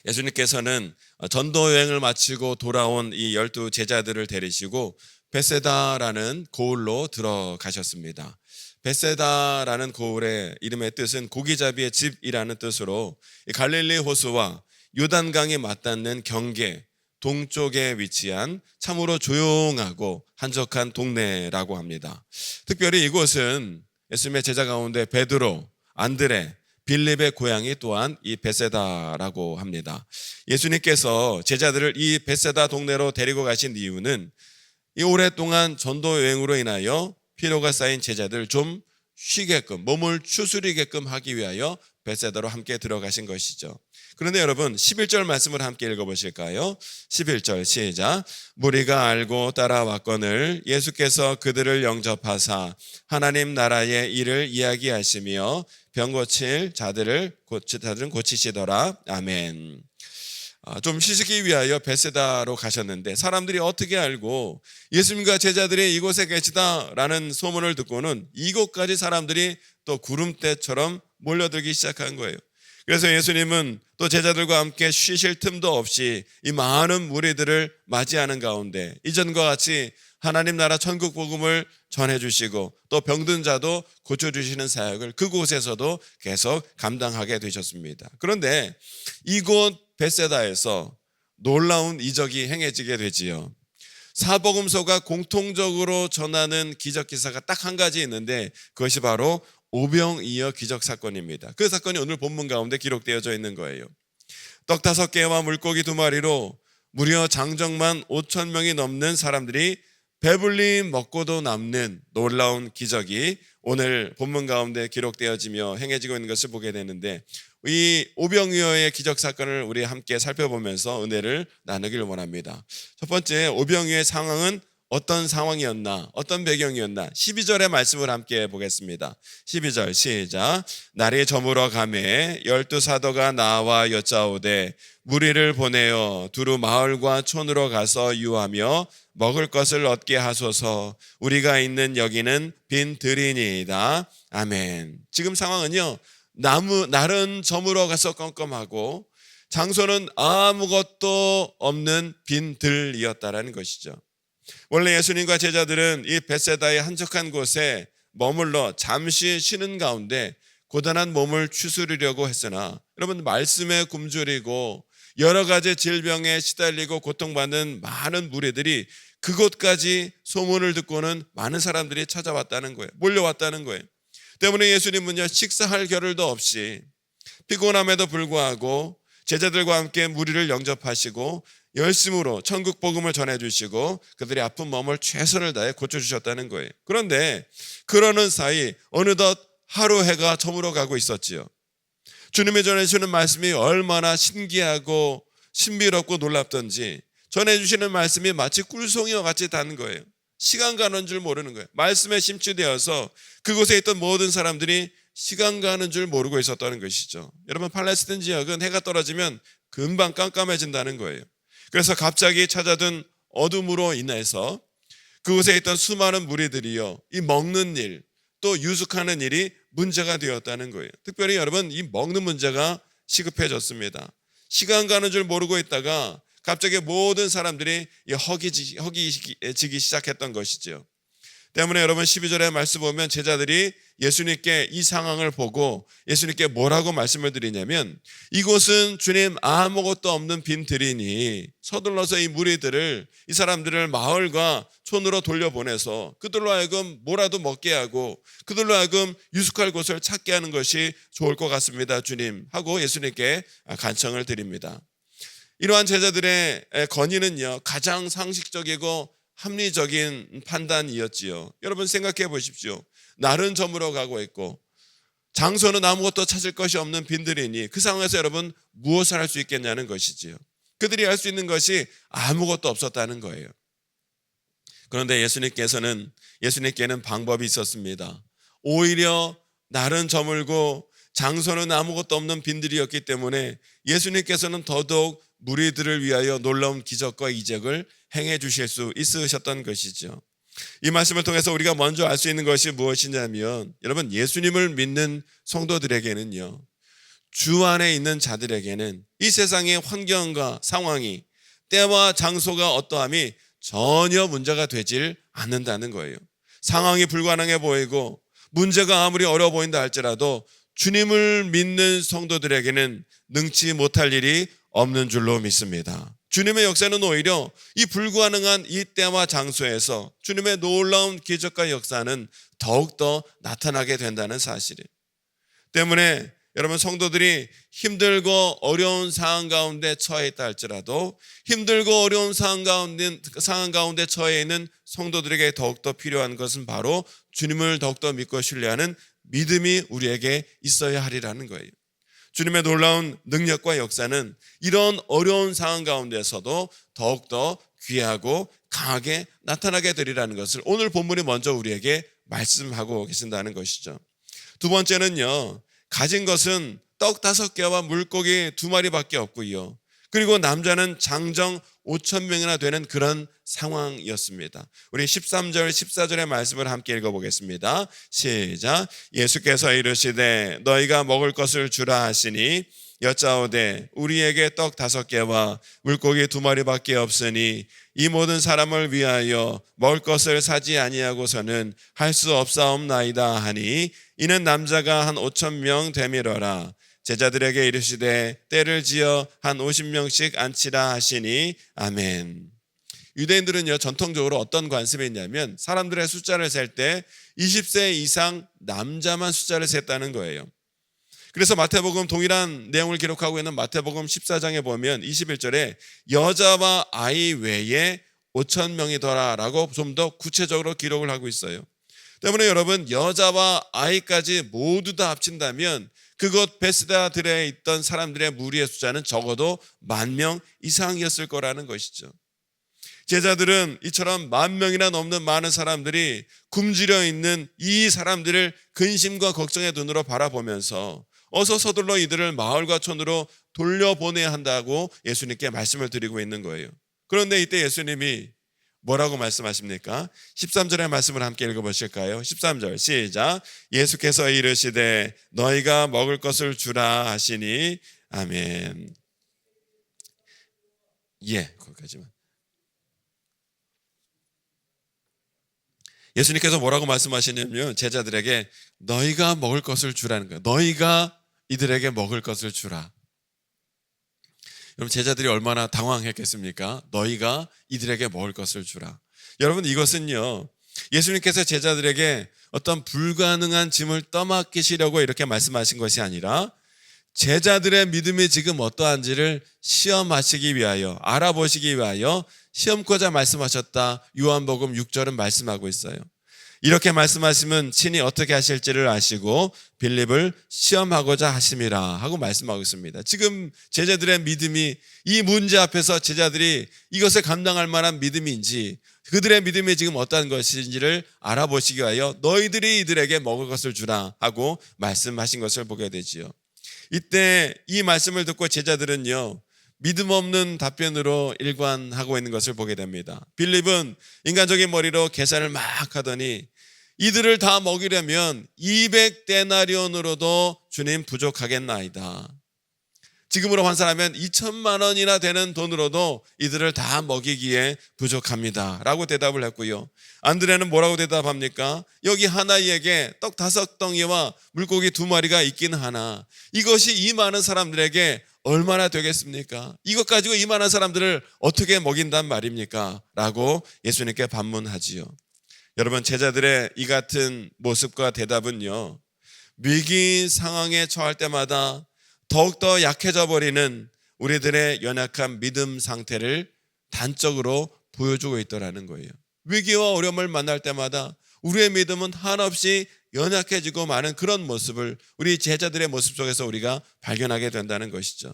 예수님께서는 전도 여행을 마치고 돌아온 이 12 제자들을 데리시고 베세다라는 고을로 들어가셨습니다. 베세다라는 고을의 이름의 뜻은 고기잡이의 집이라는 뜻으로 갈릴리 호수와 요단강이 맞닿는 경계 동쪽에 위치한 참으로 조용하고 한적한 동네라고 합니다. 특별히 이곳은 예수님의 제자 가운데 베드로, 안드레, 빌립의 고향이 또한 이 베세다라고 합니다. 예수님께서 제자들을 이 베세다 동네로 데리고 가신 이유는 이 오랫동안 전도 여행으로 인하여 피로가 쌓인 제자들 좀 쉬게끔, 몸을 추스리게끔 하기 위하여 베세다로 함께 들어가신 것이죠. 그런데 여러분 11절 말씀을 함께 읽어보실까요? 11절 시작. 무리가 알고 따라왔거늘 예수께서 그들을 영접하사 하나님 나라의 일을 이야기하시며 병 고칠 자들은 고치시더라. 아멘. 좀 쉬시기 위하여 베세다로 가셨는데 사람들이 어떻게 알고 예수님과 제자들이 이곳에 계시다라는 소문을 듣고는 이곳까지 사람들이 또 구름대처럼 몰려들기 시작한 거예요. 그래서 예수님은 또 제자들과 함께 쉬실 틈도 없이 이 많은 무리들을 맞이하는 가운데 이전과 같이 하나님 나라 천국 복음을 전해주시고 또 병든 자도 고쳐주시는 사역을 그곳에서도 계속 감당하게 되셨습니다. 그런데 이곳 베세다에서 놀라운 이적이 행해지게 되지요. 사복음서가 공통적으로 전하는 기적 기사가 딱 한 가지 있는데 그것이 바로 오병이어 기적 사건입니다. 그 사건이 오늘 본문 가운데 기록되어져 있는 거예요. 떡 5개와 물고기 2마리로 무려 장정만 5,000명이 넘는 사람들이 배불리 먹고도 남는 놀라운 기적이 오늘 본문 가운데 기록되어지며 행해지고 있는 것을 보게 되는데 이 오병이어의 기적 사건을 우리 함께 살펴보면서 은혜를 나누길 원합니다. 첫 번째, 오병이어의 상황은 어떤 상황이었나, 어떤 배경이었나 12절의 말씀을 함께 보겠습니다. 12절 시작. 날이 저물어 가매 12 사도가 나와 여짜오되 무리를 보내어 두루 마을과 촌으로 가서 유하며 먹을 것을 얻게 하소서. 우리가 있는 여기는 빈 들이니이다. 아멘. 지금 상황은요, 날은 저물어 가서 껌껌하고 장소는 아무것도 없는 빈 들이었다라는 것이죠. 원래 예수님과 제자들은 이 베세다의 한적한 곳에 머물러 잠시 쉬는 가운데 고단한 몸을 추스르려고 했으나 여러분 말씀에 굶주리고 여러 가지 질병에 시달리고 고통받는 많은 무리들이 그곳까지 소문을 듣고는 많은 사람들이 찾아왔다는 거예요. 몰려왔다는 거예요. 때문에 예수님은요 식사할 겨를도 없이 피곤함에도 불구하고 제자들과 함께 무리를 영접하시고 열심으로 천국 복음을 전해주시고 그들의 아픈 몸을 최선을 다해 고쳐주셨다는 거예요. 그런데 그러는 사이 어느덧 하루 해가 저물어 가고 있었지요. 주님이 전해주시는 말씀이 얼마나 신기하고 신비롭고 놀랍던지 전해주시는 말씀이 마치 꿀송이와 같이 닿는 거예요. 시간 가는 줄 모르는 거예요. 말씀에 심취되어서 그곳에 있던 모든 사람들이 시간 가는 줄 모르고 있었다는 것이죠. 여러분 팔레스타인 지역은 해가 떨어지면 금방 깜깜해진다는 거예요. 그래서 갑자기 찾아든 어둠으로 인해서 그곳에 있던 수많은 무리들이요 이 먹는 일 또 유숙하는 일이 문제가 되었다는 거예요. 특별히 여러분 이 먹는 문제가 시급해졌습니다. 시간 가는 줄 모르고 있다가 갑자기 모든 사람들이 허기지기 시작했던 것이죠. 때문에 여러분 12절의 말씀 보면 제자들이 예수님께 이 상황을 보고 예수님께 뭐라고 말씀을 드리냐면 이곳은 주님 아무것도 없는 빈 들이니 서둘러서 이 무리들을 이 사람들을 마을과 촌으로 돌려보내서 그들로 하여금 뭐라도 먹게 하고 그들로 하여금 유숙할 곳을 찾게 하는 것이 좋을 것 같습니다 주님 하고 예수님께 간청을 드립니다. 이러한 제자들의 건의는요 가장 상식적이고 합리적인 판단이었지요. 여러분 생각해 보십시오. 날은 저물어 가고 있고 장소는 아무것도 찾을 것이 없는 빈들이니 그 상황에서 여러분 무엇을 할 수 있겠냐는 것이지요. 그들이 할 수 있는 것이 아무것도 없었다는 거예요. 그런데 예수님께는 방법이 있었습니다. 오히려 날은 저물고 장소는 아무것도 없는 빈들이었기 때문에 예수님께서는 더더욱 무리들을 위하여 놀라운 기적과 이적을 행해 주실 수 있으셨던 것이죠. 이 말씀을 통해서 우리가 먼저 알 수 있는 것이 무엇이냐면, 여러분, 예수님을 믿는 성도들에게는요, 주 안에 있는 자들에게는 이 세상의 환경과 상황이, 때와 장소가 어떠함이 전혀 문제가 되질 않는다는 거예요. 상황이 불가능해 보이고 문제가 아무리 어려워 보인다 할지라도 주님을 믿는 성도들에게는 능치 못할 일이 없는 줄로 믿습니다. 주님의 역사는 오히려 이 불가능한 이 때와 장소에서 주님의 놀라운 기적과 역사는 더욱더 나타나게 된다는 사실 때문에, 여러분, 성도들이 힘들고 어려운 상황 가운데 처해 있다 할지라도 힘들고 어려운 상황 가운데 처해 있는 성도들에게 더욱더 필요한 것은 바로 주님을 더욱더 믿고 신뢰하는 믿음이 우리에게 있어야 하리라는 거예요. 주님의 놀라운 능력과 역사는 이런 어려운 상황 가운데서도 더욱더 귀하고 강하게 나타나게 되리라는 것을 오늘 본문이 먼저 우리에게 말씀하고 계신다는 것이죠. 두 번째는요, 가진 것은 떡 5개와 물고기 2마리밖에 없고요, 그리고 남자는 장정 5,000명이나 되는 그런 상황이었습니다. 우리 13절 14절의 말씀을 함께 읽어보겠습니다. 시작. 예수께서 이르시되 너희가 먹을 것을 주라 하시니 여짜오되 우리에게 떡 5개와 물고기 2마리밖에 없으니 이 모든 사람을 위하여 먹을 것을 사지 아니하고서는 할 수 없사옵나이다 하니, 이는 남자가 한 5,000명 되밀어라. 제자들에게 이르시되 때를 지어 한 50명씩 앉히라 하시니 아멘. 유대인들은요, 전통적으로 어떤 관습이 있냐면 사람들의 숫자를 셀 때 20세 이상 남자만 숫자를 셌다는 거예요. 그래서 마태복음, 동일한 내용을 기록하고 있는 마태복음 14장에 보면 21절에 여자와 아이 외에 5,000명이더라 라고 좀 더 구체적으로 기록을 하고 있어요. 때문에 여러분, 여자와 아이까지 모두 다 합친다면 그곳 베스다들에 있던 사람들의 무리의 숫자는 적어도 10,000명 이상이었을 거라는 것이죠. 제자들은 이처럼 10,000명이나 넘는 많은 사람들이 굶주려 있는 이 사람들을 근심과 걱정의 눈으로 바라보면서 어서 서둘러 이들을 마을과 촌으로 돌려보내야 한다고 예수님께 말씀을 드리고 있는 거예요. 그런데 이때 예수님이 뭐라고 말씀하십니까? 13절의 말씀을 함께 읽어보실까요? 13절 시작. 예수께서 이르시되 너희가 먹을 것을 주라 하시니 아멘. 거기까지만. 예수님께서 뭐라고 말씀하시냐면 제자들에게 너희가 먹을 것을 주라는 거예요. 너희가 이들에게 먹을 것을 주라. 여러분, 제자들이 얼마나 당황했겠습니까? 너희가 이들에게 먹을 것을 주라. 여러분, 이것은요, 예수님께서 제자들에게 어떤 불가능한 짐을 떠맡기시려고 이렇게 말씀하신 것이 아니라 제자들의 믿음이 지금 어떠한지를 시험하시기 위하여, 알아보시기 위하여 시험코자 말씀하셨다. 요한복음 6절은 말씀하고 있어요. 이렇게 말씀하시면 친히 어떻게 하실지를 아시고 빌립을 시험하고자 하심이라 하고 말씀하고 있습니다. 지금 제자들의 믿음이, 이 문제 앞에서 제자들이 이것을 감당할 만한 믿음인지, 그들의 믿음이 지금 어떠한 것인지를 알아보시기 위하여 너희들이 이들에게 먹을 것을 주라 하고 말씀하신 것을 보게 되지요. 이때 이 말씀을 듣고 제자들은요, 믿음 없는 답변으로 일관하고 있는 것을 보게 됩니다. 빌립은 인간적인 머리로 계산을 막 하더니 이들을 다 먹이려면 200데나리온으로도 주님 부족하겠나이다. 지금으로 환산하면 2,000만 원이나 되는 돈으로도 이들을 다 먹이기에 부족합니다 라고 대답을 했고요. 안드레는 뭐라고 대답합니까? 여기 하나이에게 떡 5덩이와 물고기 2마리가 있긴 하나 이것이 이 많은 사람들에게 얼마나 되겠습니까? 이것 가지고 이 많은 사람들을 어떻게 먹인단 말입니까? 라고 예수님께 반문하지요. 여러분, 제자들의 이 같은 모습과 대답은요, 위기 상황에 처할 때마다 더욱더 약해져 버리는 우리들의 연약한 믿음 상태를 단적으로 보여주고 있더라는 거예요. 위기와 어려움을 만날 때마다 우리의 믿음은 한없이 연약해지고 마는 그런 모습을 우리 제자들의 모습 속에서 우리가 발견하게 된다는 것이죠.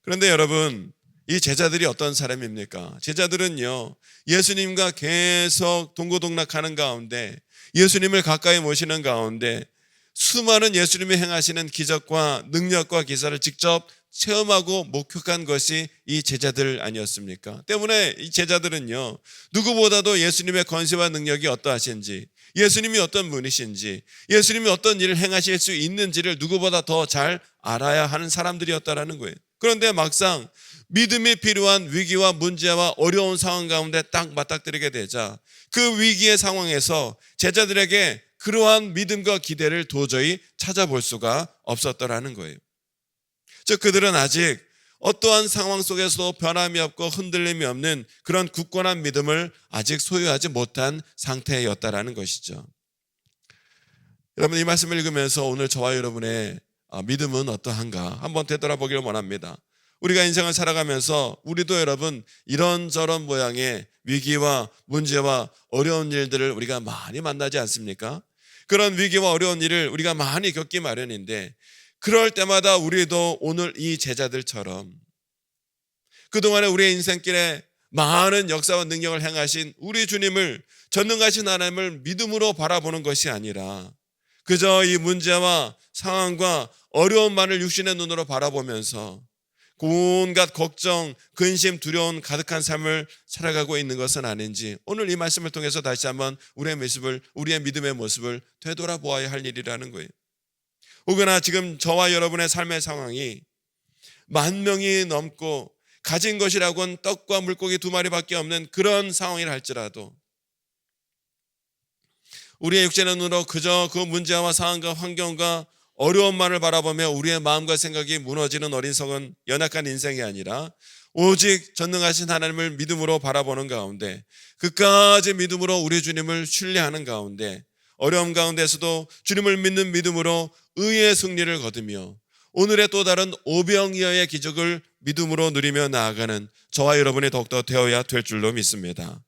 그런데 여러분, 이 제자들이 어떤 사람입니까? 제자들은요, 예수님과 계속 동고동락하는 가운데, 예수님을 가까이 모시는 가운데 수많은 예수님이 행하시는 기적과 능력과 기사를 직접 체험하고 목격한 것이 이 제자들 아니었습니까? 때문에 이 제자들은요, 누구보다도 예수님의 권세와 능력이 어떠하신지, 예수님이 어떤 분이신지, 예수님이 어떤 일을 행하실 수 있는지를 누구보다 더 잘 알아야 하는 사람들이었다라는 거예요. 그런데 막상 믿음이 필요한 위기와 문제와 어려운 상황 가운데 딱 맞닥뜨리게 되자 그 위기의 상황에서 제자들에게 그러한 믿음과 기대를 도저히 찾아볼 수가 없었더라는 거예요. 즉 그들은 아직 어떠한 상황 속에서도 변함이 없고 흔들림이 없는 그런 굳건한 믿음을 아직 소유하지 못한 상태였다라는 것이죠. 여러분, 이 말씀을 읽으면서 오늘 저와 여러분의 믿음은 어떠한가 한번 되돌아보기를 원합니다. 우리가 인생을 살아가면서 우리도 여러분 이런저런 모양의 위기와 문제와 어려운 일들을 우리가 많이 만나지 않습니까? 그런 위기와 어려운 일을 우리가 많이 겪기 마련인데, 그럴 때마다 우리도 오늘 이 제자들처럼 그동안에 우리의 인생길에 많은 역사와 능력을 행하신 우리 주님을, 전능하신 하나님을 믿음으로 바라보는 것이 아니라 그저 이 문제와 상황과 어려움만을 육신의 눈으로 바라보면서 온갖 걱정, 근심, 두려움 가득한 삶을 살아가고 있는 것은 아닌지, 오늘 이 말씀을 통해서 다시 한번 우리의 믿음의 모습을 되돌아보아야 할 일이라는 거예요. 혹여나 지금 저와 여러분의 삶의 상황이 10,000명이 넘고 가진 것이라고는 떡과 물고기 2마리밖에 없는 그런 상황이라 할지라도 우리의 육신의 눈으로 그저 그 문제와 상황과 환경과 어려움만을 바라보며 우리의 마음과 생각이 무너지는 어리석은 연약한 인생이 아니라 오직 전능하신 하나님을 믿음으로 바라보는 가운데, 끝까지 믿음으로 우리 주님을 신뢰하는 가운데, 어려움 가운데서도 주님을 믿는 믿음으로 의의 승리를 거두며 오늘의 또 다른 오병이어의 기적을 믿음으로 누리며 나아가는 저와 여러분이 더욱더 되어야 될 줄로 믿습니다.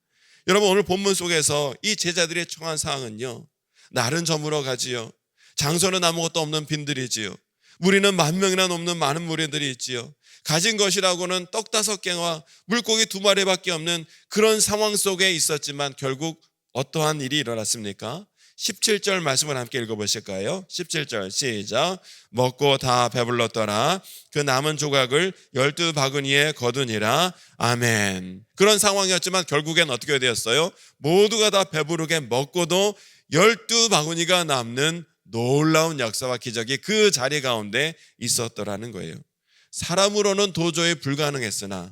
여러분, 오늘 본문 속에서 이 제자들의 처한 상황은요, 날은 저물어 가지요, 장소는 아무것도 없는 빈들이지요, 무리는 10,000명이나 넘는 많은 무리들이 있지요, 가진 것이라고는 떡 5개와 물고기 2마리밖에 없는 그런 상황 속에 있었지만 결국 어떠한 일이 일어났습니까? 17절 말씀을 함께 읽어보실까요? 17절 시작. 먹고 다 배불렀더라. 그 남은 조각을 12바구니에 거두니라. 아멘. 그런 상황이었지만 결국엔 어떻게 되었어요? 모두가 다 배부르게 먹고도 12바구니가 남는 놀라운 역사와 기적이 그 자리 가운데 있었더라는 거예요. 사람으로는 도저히 불가능했으나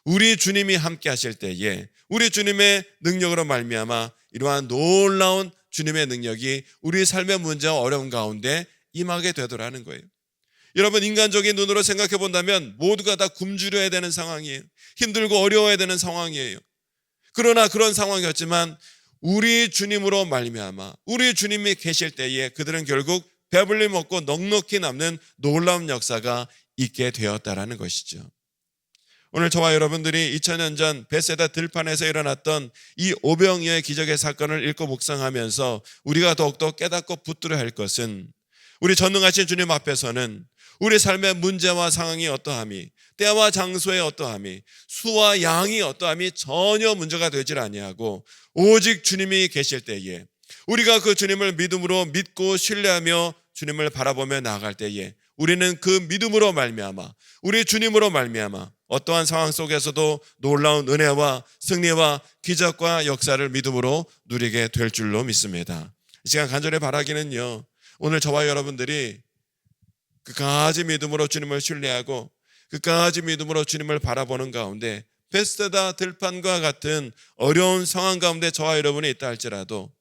우리 주님이 함께 하실 때에 우리 주님의 능력으로 말미암아 이러한 놀라운 주님의 능력이 우리 삶의 문제와 어려움 가운데 임하게 되더라는 거예요. 여러분, 인간적인 눈으로 생각해 본다면 모두가 다 굶주려야 되는 상황이에요. 힘들고 어려워야 되는 상황이에요. 그러나 그런 상황이었지만 우리 주님으로 말미암아 우리 주님이 계실 때에 그들은 결국 배불리 먹고 넉넉히 남는 놀라운 역사가 있게 되었다라는 것이죠. 오늘 저와 여러분들이 2000년 전 벳세다 들판에서 일어났던 이 오병이어의 기적의 사건을 읽고 묵상하면서 우리가 더욱더 깨닫고 붙들어야 할 것은, 우리 전능하신 주님 앞에서는 우리 삶의 문제와 상황이 어떠함이, 때와 장소의 어떠함이, 수와 양이 어떠함이 전혀 문제가 되질 아니하고 오직 주님이 계실 때에 우리가 그 주님을 믿음으로 믿고 신뢰하며 주님을 바라보며 나아갈 때에 우리는 그 믿음으로 말미암아 우리 주님으로 말미암아 어떠한 상황 속에서도 놀라운 은혜와 승리와 기적과 역사를 믿음으로 누리게 될 줄로 믿습니다. 이 시간 간절히 바라기는요, 오늘 저와 여러분들이 끝까지 믿음으로 주님을 신뢰하고 끝까지 믿음으로 주님을 바라보는 가운데 벳세다 들판과 같은 어려운 상황 가운데 저와 여러분이 있다 할지라도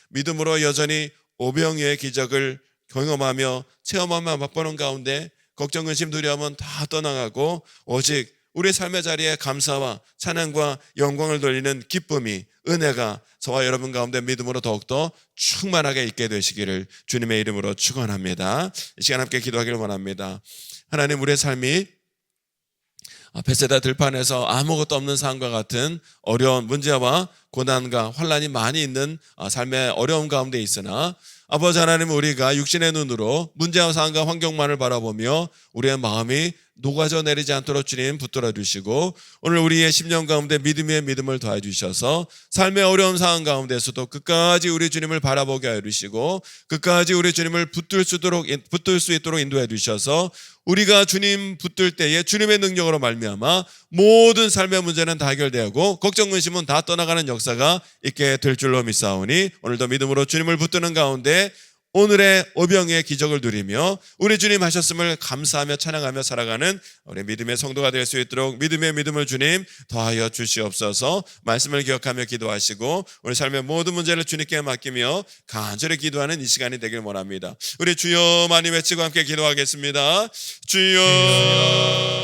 믿음으로 여전히 오병이어의 기적을 경험하며 체험하며 맛보는 가운데 걱정, 근심, 두려움은 다 떠나가고 오직 우리 삶의 자리에 감사와 찬양과 영광을 돌리는 기쁨이, 은혜가 저와 여러분 가운데 믿음으로 더욱더 충만하게 있게 되시기를 주님의 이름으로 축원합니다. 이 시간 함께 기도하기를 원합니다. 하나님, 우리의 삶이 벳세다 들판에서 아무것도 없는 상황과 같은 어려운 문제와 고난과 환난이 많이 있는 삶의 어려움 가운데 있으나 아버지 하나님, 우리가 육신의 눈으로 문제와 상황과 환경만을 바라보며 우리의 마음이 녹아져 내리지 않도록 주님 붙들어 주시고, 오늘 우리의 심령 가운데 믿음의 믿음을 더해 주셔서 삶의 어려운 상황 가운데서도 끝까지 우리 주님을 바라보게 해 주시고, 끝까지 우리 주님을 붙들 수 있도록 인도해 주셔서 우리가 주님 붙들 때에 주님의 능력으로 말미암아 모든 삶의 문제는 다 해결되고 걱정 근심은 다 떠나가는 역사가 있게 될 줄로 믿사오니, 오늘도 믿음으로 주님을 붙드는 가운데 오늘의 오병의 기적을 누리며 우리 주님 하셨음을 감사하며 찬양하며 살아가는 우리 믿음의 성도가 될 수 있도록 믿음의 믿음을 주님 더하여 주시옵소서. 말씀을 기억하며 기도하시고 우리 삶의 모든 문제를 주님께 맡기며 간절히 기도하는 이 시간이 되길 원합니다. 우리 주여 많이 외치고 함께 기도하겠습니다. 주여